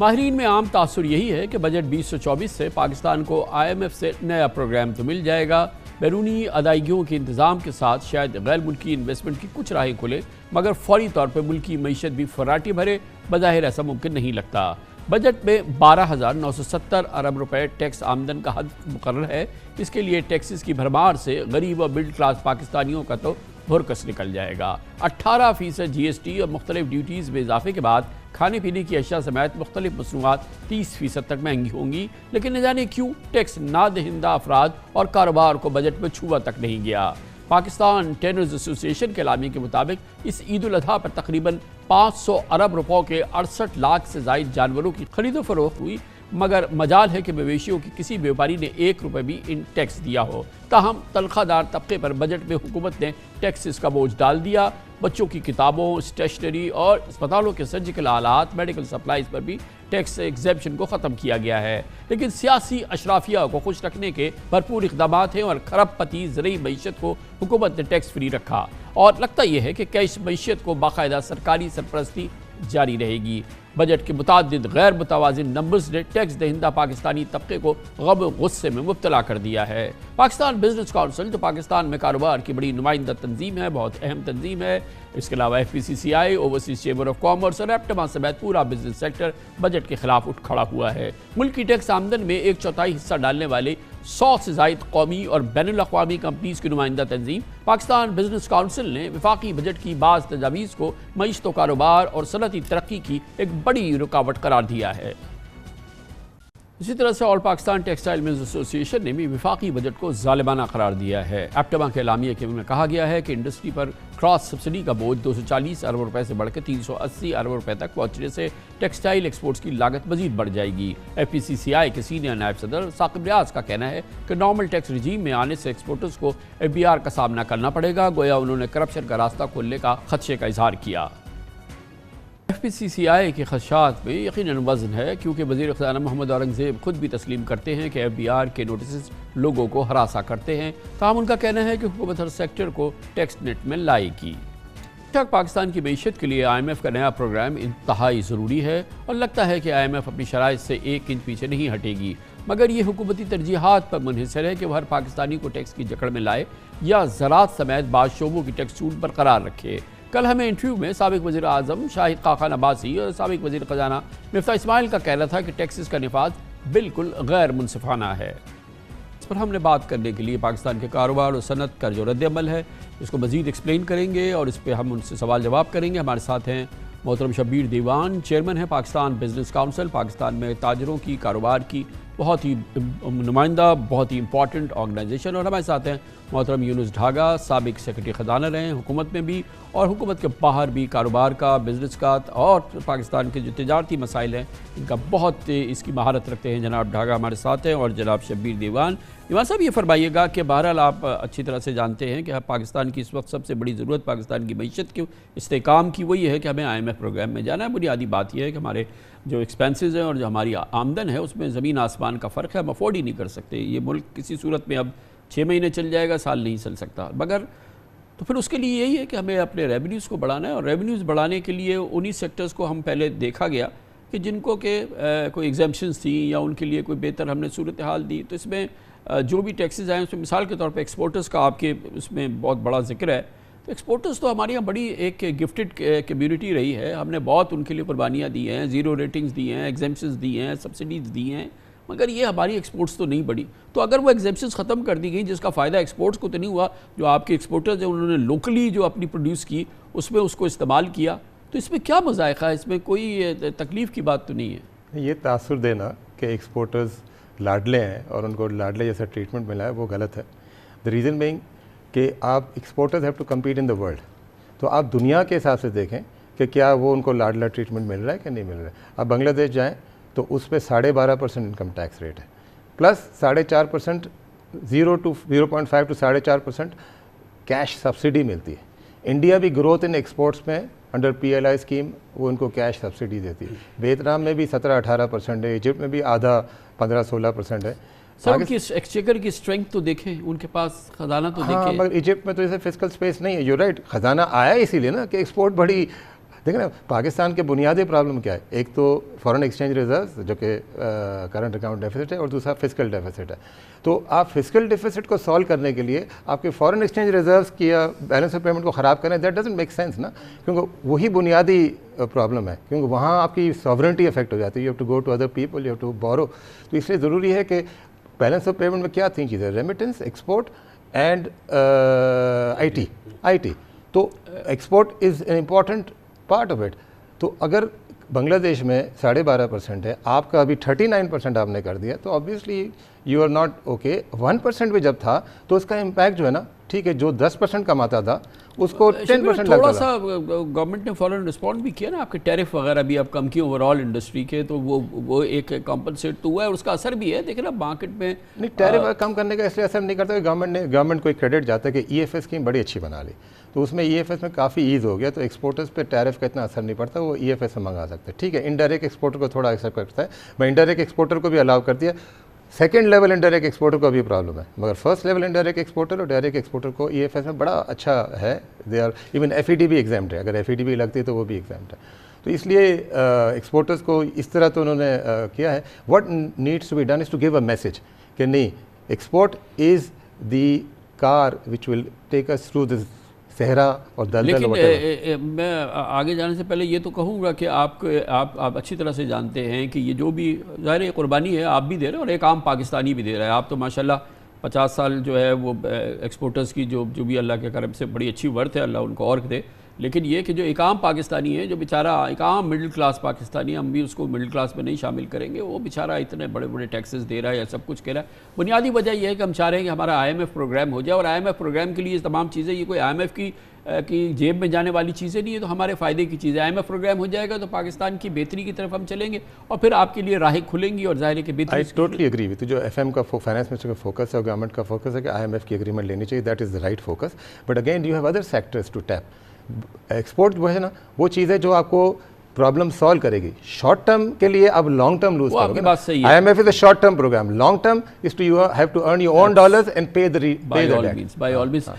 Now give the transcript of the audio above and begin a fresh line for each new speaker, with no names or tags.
ماہرین میں عام تاثر یہی ہے کہ بجٹ 2024 سے پاکستان کو IMF سے نیا پروگرام تو مل جائے گا، بیرونی ادائیگیوں کے انتظام کے ساتھ شاید غیر ملکی انویسٹمنٹ کی کچھ راہیں کھلے، مگر فوری طور پر ملکی معیشت بھی فراٹی بھرے بظاہر ایسا ممکن نہیں لگتا۔ بجٹ میں 12,970 ارب روپے ٹیکس آمدن کا حد مقرر ہے۔ اس کے لیے ٹیکسز کی بھرمار سے غریب اور مڈل کلاس پاکستانیوں کا تو بھرکس نکل جائے گا۔ 18% GST اور مختلف ڈیوٹیز میں اضافے کے بعد کھانے پینے کی اشیاء سمیت مختلف مصنوعات 30% تک مہنگی ہوں گی، لیکن نہ جانے کیوں ٹیکس نہ دہندہ افراد اور کاروبار کو بجٹ میں چھوا تک نہیں گیا۔ پاکستان ٹینرز ایسوسی ایشن کے اعلامیے کے مطابق اس عید الاضحیٰ پر تقریباً 500 ارب روپوں کے 68 لاکھ سے زائد جانوروں کی خرید و فروخت ہوئی، مگر مجال ہے کہ مویشیوں کی کسی بیوپاری نے 1 روپے بھی ان ٹیکس دیا ہو۔ تاہم تنخواہ دار طبقے پر بجٹ میں حکومت نے ٹیکسز کا بوجھ ڈال دیا۔ بچوں کی کتابوں، اسٹیشنری اور اسپتالوں کے سرجیکل آلات، میڈیکل سپلائز پر بھی ٹیکس ایگزیمپشن کو ختم کیا گیا ہے، لیکن سیاسی اشرافیہ کو خوش رکھنے کے بھرپور اقدامات ہیں اور کھرب پتی زرعی معیشت کو حکومت نے ٹیکس فری رکھا، اور لگتا یہ ہے کہ کیش معیشت کو باقاعدہ سرکاری سرپرستی جاری رہے گی۔ بجٹ کے متعدد غیر متوازن نمبرز نے ٹیکس دہندہ پاکستانی طبقے کو غم و غصے میں مبتلا کر دیا ہے۔ پاکستان بزنس کونسل جو پاکستان میں کاروبار کی بڑی نمائندہ تنظیم ہے، بہت اہم تنظیم ہے، اس کے علاوہ FPCCI، overseas chamber of commerce اور ایپٹما سمیت پورا بزنس سیکٹر بجٹ کے خلاف اٹھ کھڑا ہوا ہے۔ ملک کی ٹیکس آمدن میں 1/4 حصہ ڈالنے والے 100 سے زائد قومی اور بین الاقوامی کمپنیز کی نمائندہ تنظیم پاکستان بزنس کونسل نے وفاقی بجٹ کی بعض تجاویز کو معیشت و کاروبار اور صنعتی ترقی کی ایک بڑی رکاوٹ قرار دیا ہے۔ اسی طرح سے آل پاکستان ٹیکسٹائل ملز ایسوسی ایشن نے بھی وفاقی بجٹ کو ظالمانہ قرار دیا ہے۔ ایپٹما کے اعلامیے میں کہا گیا ہے کہ انڈسٹری پر کراس سبسڈی کا بوجھ 240 ارب روپے سے بڑھ کے 380 ارب روپے تک پہنچنے سے ٹیکسٹائل ایکسپورٹس کی لاگت مزید بڑھ جائے گی۔ FPCCI کے سینئر نائب صدر ثاقب ریاض کا کہنا ہے کہ نارمل ٹیکس رجیم میں آنے سے ایکسپورٹرز کو FBR کا سامنا کرنا پڑے گا، گویا انہوں نے کرپشن کا راستہ کھولنے کا خدشے کا اظہار کیا۔ FPCCI کے خدشات میں یقیناً وزن ہے، کیونکہ وزیر خزانہ محمد اورنگزیب خود بھی تسلیم کرتے ہیں کہ FBR کے نوٹسز لوگوں کو ہراساں کرتے ہیں، تاہم ان کا کہنا ہے کہ حکومت ہر سیکٹر کو ٹیکس نیٹ میں لائے گی۔ پاکستان کی معیشت کے لیے IMF کا نیا پروگرام انتہائی ضروری ہے، اور لگتا ہے کہ IMF اپنی شرائط سے 1 انچ پیچھے نہیں ہٹے گی، مگر یہ حکومتی ترجیحات پر منحصر ہے کہ وہ ہر پاکستانی کو ٹیکس کی جکڑ میں لائے یا زراعت سمیت بعض شعبوں کی ٹیکس چھوٹ برقرار رکھے۔ کل ہمیں انٹرویو میں سابق وزیر اعظم شاہد خاقان عباسی اور سابق وزیر خزانہ مفتاح اسماعیل کا کہنا تھا کہ ٹیکسز کا نفاذ بالکل غیر منصفانہ ہے۔ اس پر ہم نے بات کرنے کے لیے پاکستان کے کاروبار اور صنعت کا جو رد عمل ہے اس کو مزید ایکسپلین کریں گے، اور اس پہ ہم ان سے سوال جواب کریں گے۔ ہمارے ساتھ ہیں محترم شبیر دیوان، چیئرمین ہیں پاکستان بزنس کونسل، پاکستان میں تاجروں کی کاروبار کی بہت ہی نمائندہ، بہت ہی امپورٹنٹ آرگنائزیشن، اور ہمارے ساتھ ہیں محترم یونس ڈھاگا، سابق سیکرٹری خزانہ رہے ہیں حکومت میں بھی اور حکومت کے باہر بھی کاروبار کا، بزنس کا اور پاکستان کے جو تجارتی مسائل ہیں ان کا بہت اس کی مہارت رکھتے ہیں۔ جناب ڈھاگا ہمارے ساتھ ہیں اور جناب شبیر دیوان صاحب، یہ فرمائیے گا کہ بہرحال آپ اچھی طرح سے جانتے ہیں کہ پاکستان کی اس وقت سب سے بڑی ضرورت پاکستان کی معیشت کے استحکام کی وہ یہ ہے کہ ہمیں IMF پروگرام میں جانا ہے۔ بنیادی بات یہ ہے کہ ہمارے جو ایکسپینسز ہیں اور جو ہماری آمدن ہے اس میں زمین آسمان کا فرق ہے، ہم افورڈ ہی نہیں کر سکتے۔ یہ ملک کسی صورت میں اب 6 مہینے چل جائے گا، سال نہیں چل سکتا، مگر تو پھر اس کے لیے یہی ہے کہ ہمیں اپنے ریونیوز کو بڑھانا ہے، اور ریونیوز بڑھانے کے لیے انہی سیکٹرز کو ہم پہلے دیکھا گیا کہ جن کو کہ کوئی ایگزیمپشنز تھیں یا ان کے لیے کوئی بہتر ہم نے صورتحال دی، تو اس میں جو بھی ٹیکسز آئے اس میں مثال کے طور پہ ایکسپورٹرز کا آپ کے اس میں بہت بڑا ذکر ہے۔ تو ایکسپورٹرز تو ہمارے یہاں بڑی ایک گفٹڈ کمیونٹی رہی ہے، ہم نے بہت ان کے لیے قربانیاں دی ہیں، 0 ریٹنگز دی ہیں، ایگزیمپشنز دی ہیں، سبسڈیز دی ہیں، مگر یہ ہماری ایکسپورٹس تو نہیں بڑھی۔ تو اگر وہ ایگزیمپشنز ختم کر دی گئی جس کا فائدہ ایکسپورٹس کو تو نہیں ہوا، جو آپ کے ایکسپورٹرز ہیں انہوں نے لوکلی جو اپنی پروڈیوس کی اس میں اس کو استعمال کیا، تو اس میں کیا مذائقہ ہے؟ اس میں کوئی تکلیف کی بات تو نہیں ہے۔
یہ تاثر دینا کہ ایکسپورٹرز لاڈلے ہیں اور ان کو لاڈلے جیسا ٹریٹمنٹ ملا ہے وہ غلط ہے۔ دا ریزن بینگ کہ آپ exporters have to compete in the world, تو آپ دنیا کے حساب سے دیکھیں کہ کیا وہ ان کو لاڈلا ٹریٹمنٹ مل رہا ہے کہ نہیں مل رہا ہے۔ آپ بنگلہ دیش جائیں تو اس پہ 12.5% انکم ٹیکس ریٹ ہے، پلس 4.5% 0.5 to 4.5% کیش سبسڈی ملتی ہے۔ انڈیا بھی گروتھ ان ایکسپورٹس میں انڈر PLI اسکیم وہ ان کو کیش سبسڈی دیتی ہے۔ ویتنام میں بھی 17-18% ہے، ایجپٹ میں بھی آدھا 15-16% ہے۔
سر ان کی ایکسچیکر کی اسٹرینتھ تو دیکھیں، ان کے پاس خزانہ تو دیکھیں۔
مگر ایجپٹ میں تو اسے فسکل سپیس نہیں ہے۔ یو رائٹ، خزانہ آیا اسی لیے نا کہ ایکسپورٹ بڑی دیکھیں نا پاکستان کے بنیادی پرابلم کیا ہے, ایک تو فارن ایکسچینج ریزروز جو کہ کرنٹ اکاؤنٹ ڈیفیسٹ ہے, اور دوسرا فسکل ڈیفیسٹ ہے. تو آپ فسکل ڈیفیسٹ کو سالو کرنے کے لیے آپ کے فارن ایکسچینج ریزروز کی یا بیلنس آف پیمنٹ کو خراب کریں, دیٹ ڈزنٹ میک سینس نا, کیونکہ وہی بنیادی پرابلم ہے, کیونکہ وہاں آپ کی ساورنٹی افیکٹ ہو جاتی ہے, you have to go to other people, you have to borrow. تو اس لیے ضروری ہے کہ بیلنس آف پیمنٹ میں کیا تین چیزیں, remittance, export and IT. تو export is an important part of it. تو اگر بنگلہ دیش میں 12.5% ہے, آپ کا ابھی 39% آپ نے کر دیا, تو obviously you are not okay. 1% بھی جب تھا تو اس کا امپیکٹ جو ہے نا, ٹھیک ہے, جو 10% کماتا تھا اس کو 10% لگتا تھا.
تھوڑا سا گورنمنٹ نے فوراً رسپونڈ بھی کیا نا, آپ کے ٹیرف وغیرہ بھی اب کم کیے اوور آل انڈسٹری کے, تو وہ ایک کمپنسیٹ تو ہوا ہے, اس کا اثر بھی ہے. دیکھیں نا مارکیٹ میں
نہیں, ٹیرف کم کرنے کا اس لیے اثر نہیں کرتا کہ گورنمنٹ کو ایک کریڈٹ جاتا ہے کہ ای ایف ایس اسکیم بڑی اچھی بنا لی, تو اس میں ای ایف ایس میں کافی ایز ہو گیا, تو ایکسپورٹرز پہ ٹیرف کا اتنا اثر نہیں پڑتا, وہ ای ایف ایس میں منگا سکتے ہیں. ٹھیک ہے, انڈائریکٹ ایکسپورٹر کو تھوڑا اثر کرتا ہے, میں انڈائریکٹ ایکسپورٹر کو بھی الاؤ کر دیا. سیکنڈ لیول انڈائریکٹ ایکسپورٹر کو بھی پرابلم ہے, مگر فرسٹ لیول انڈائریکٹ ایکسپورٹر اور ڈائریکٹ ایکسپورٹر کو ای ایف ایس میں بڑا اچھا ہے. They are even F E D بھی ایگزامڈ ہے, اگر ایف ای ڈی بھی لگتی ہے تو وہ بھی ایگزامڈ ہے. تو اس لیے ایکسپورٹرز کو اس طرح تو انہوں نے کیا ہے. What needs to be done is to give a message کہ نہیں, export is the car which will take us through this صحرا اور دلدل.
لیکن میں آگے جانے سے پہلے یہ تو کہوں گا کہ آپ اچھی طرح سے جانتے ہیں کہ یہ جو بھی ظاہر قربانی ہے آپ بھی دے رہے ہیں اور ایک عام پاکستانی بھی دے رہا ہے. آپ تو ماشاءاللہ 50 سال جو ہے وہ ایکسپورٹرز کی جو بھی اللہ کے کرم سے بڑی اچھی ورتھ ہے, اللہ ان کو اور دے. لیکن یہ کہ جو ایک عام پاکستانی ہے, جو بیچارہ ایک عام مڈل کلاس پاکستانی, ہم بھی اس کو مڈل کلاس میں نہیں شامل کریں گے, وہ بیچارہ اتنے بڑے بڑے ٹیکسز دے رہا ہے یا سب کچھ کہہ رہا ہے. بنیادی وجہ یہ ہے کہ ہم چاہ رہے ہیں کہ ہمارا آئی ایم ایف پروگرام ہو جائے, اور آئی ایم ایف پروگرام کے لیے یہ تمام چیزیں, یہ کوئی آئی ایم ایف کی جیب میں جانے والی چیزیں نہیں ہے, تو ہمارے فائدے کی چیزیں. آئی ایم ایف پروگرام ہو جائے گا تو پاکستان کی بہتری کی طرف ہم چلیں گے, اور پھر آپ کے لیے راہیں کھلیں گی, اور ظاہر ہے کہ بہتری.
I totally agree with. جو ایف ایم کا فائنانس منسٹر کا فوکس ہے اور گورنمنٹ کا فوکس ہے کہ آئی ایم ایف کی اگریمنٹ لینی چاہیے, that is the right focus. But again you have other sectors to tap. Export جو ہے نا, وہ چیز ہے جو آپ کو پرابلم سالو کرے گی. شارٹ ٹرم کے لیے اب لانگ ٹرم لوز کرو گے. I M F is a short term program. Long term is to you have to earn your own dollars and pay the
by all means